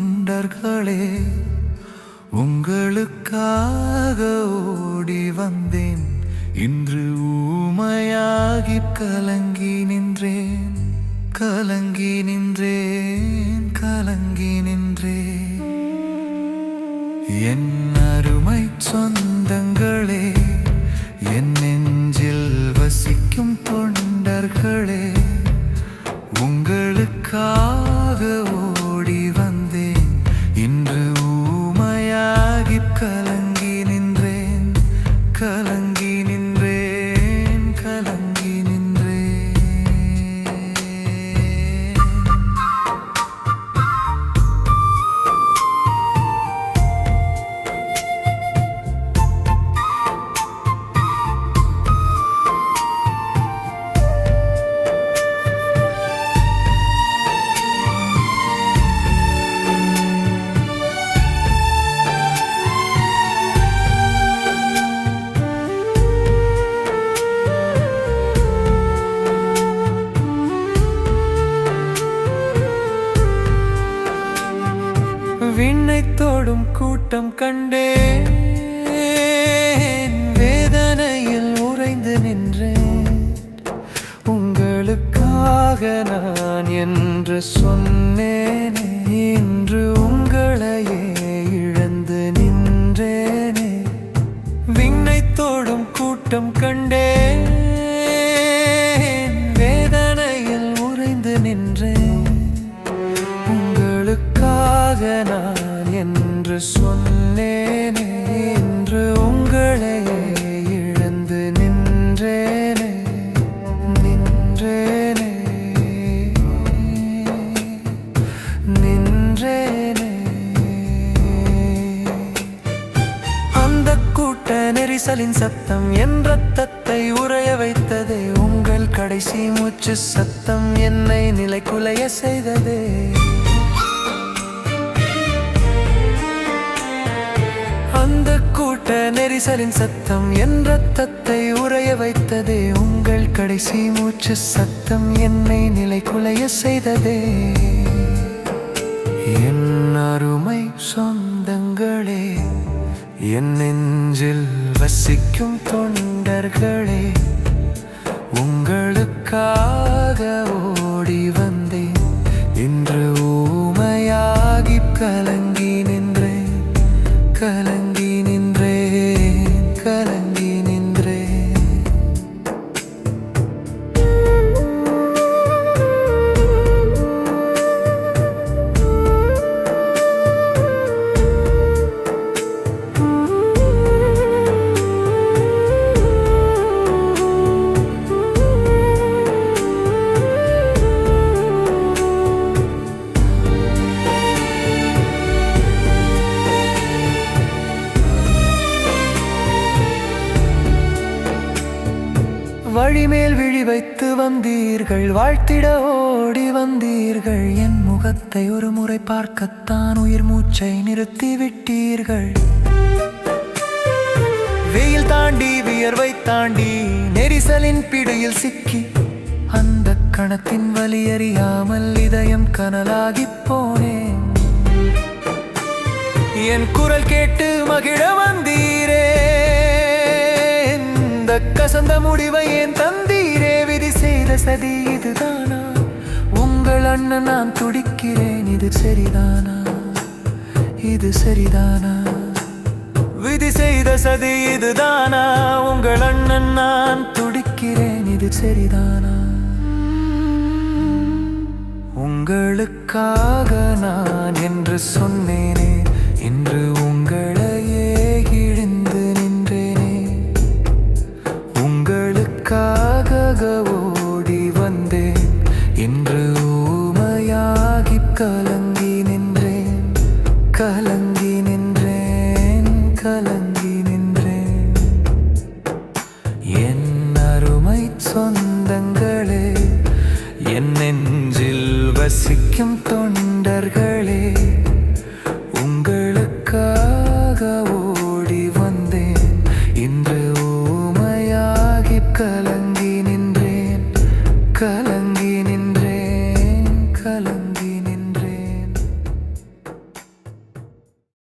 தொண்டர்களே, உங்களுக்காக ஓடி வந்தேன். இன்று ஊமையாகி கலங்கி நின்றேன், கலங்கி நின்றேன், கலங்கி நின்றேன். என் அருமை சொந்தங்களே, என் நெஞ்சில் வசிக்கும் தொண்டர்களே, உங்களுக்காக ஓடி வந்தேன். இன்று ஊமையாகி கலங்கி நின்றேன், கலங்கி நின்றேன், கலங்கி நின்றேன். விண்ணை தோடும் கூட்டம் கண்டேன், வேதனையில் உறைந்து நின்றேன். உங்களுக்காக நான் என்று சொன்னேனே, இன்று உங்களையே இழந்து நின்றேனே. விண்ணை தோடும் கூட்டம் கண்டேன், வேதனையில் உறைந்து நின்றேன். உங்களுக்காக நான் என்று சொன்னேனே, இன்று உங்களையே இழந்து நின்றேனே, நின்றேனே, நின்றேனே. அந்த கூட்ட நெரிசலின் சத்தம் என் ரத்தத்தை உறைய வைத்ததே. உங்கள் கடைசி மூச்சு சத்தம் என்னை நிலைகுலைய செய்ததே. அந்த கூட்ட நெரிசலின் சத்தம் என் ரத்தத்தை உறைய வைத்ததே. உங்கள் கடைசி மூச்சு சத்தம் என்னை நிலைகுலைய செய்ததே. என் அருமை சொந்தங்களே, என் நெஞ்சில் வசிக்கும் தொண்டர்களே, உங்களுக்காக ஓடி வந்தேன். இன்று ஊமையாகி கலங்கி நின்றேன், கலங்கி நின்றேன், கலங்கி நின்றேன். வழிமேல் விழி வைத்து வந்தீர்கள், வாழ்த்திட ஓடி வந்தீர்கள். என் முகத்தை ஒரு முறை பார்க்கத்தான் உயிர் மூச்சை நிறுத்தி விட்டீர்கள். வெயில் தாண்டி வியர்வை தாண்டி நெரிசலின் பிடியில் சிக்கி, அந்த கணத்தின் வலி அறியாமல் இதயம் கனலாகி போனேன். என் குரல் கேட்டு மகிழ வந்தீரே, கசந்த முடிவை ஏன் தந்தீரே. விதி செய்த சதி இதுதானா? உங்கள் அண்ணன் நான் துடிக்கிறேன், இது சரிதானா? இது சரிதானா? விதி செய்த சதி இதுதானா? உங்கள் அண்ணன் நான் துடிக்கிறேன், இது சரிதானா? உங்களுக்காக நான் என்று சொன்னேனே, இன்று உங்களையே இழந்து நின்றேனே. உங்களுக்காக ஓடி வந்தேன், இன்று ஊமையாகி கலங்கி நின்றேன், கலங்கி நின்றேன், கலங்கி நின்றேன். என் அருமை சொந்தங்களே, என் நெஞ்சில் வசிக்கும் தொண்டர்களே,